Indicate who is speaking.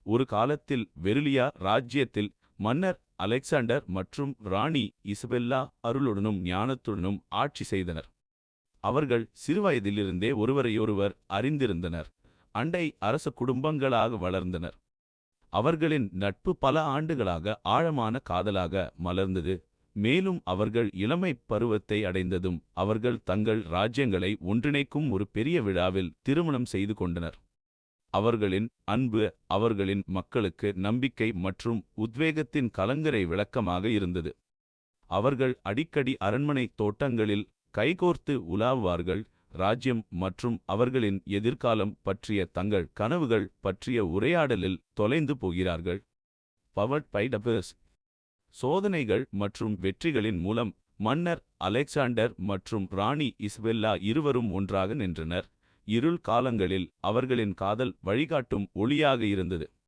Speaker 1: ஒரு காலத்தில் வெருலியா ராஜ்யத்தில் மன்னர் அலெக்சாண்டர் மற்றும் ராணி இசபெல்லா அருளுடனும் ஞானத்துடனும் ஆட்சி செய்தனர். அவர்கள் சிறுவயதிலிருந்தே ஒருவரையொருவர் அறிந்திருந்தனர். அண்டை அரச குடும்பங்களாக வளர்ந்தனர். அவர்களின் நட்பு பல ஆண்டுகளாக ஆழமான காதலாக மலர்ந்தது. மேலும் அவர்கள் இளமைப் பருவத்தை அடைந்ததும் அவர்கள் தங்கள் ராஜ்யங்களை ஒன்றிணைக்கும் ஒரு பெரிய விழாவில் திருமணம் செய்து கொண்டனர். அவர்களின் அன்பு அவர்களின் மக்களுக்கு நம்பிக்கை மற்றும் உத்வேகத்தின் கலங்கரை விளக்கமாக இருந்தது. அவர்கள் அடிக்கடி அரண்மனை தோட்டங்களில் கைகோர்த்து உலாவுவார்கள், ராஜ்யம் மற்றும் அவர்களின் எதிர்காலம் பற்றிய தங்கள் கனவுகள் பற்றிய உரையாடலில் தொலைந்து போகிறார்கள். Powered by Dabur's. சோதனைகள் மற்றும் வெற்றிகளின் மூலம் மன்னர் அலெக்சாண்டர் மற்றும் ராணி இசபெல்லா இருவரும் ஒன்றாக நின்றனர். இருள் காலங்களில் அவர்களின் காதல் வழிகாட்டும் ஒளியாக இருந்தது.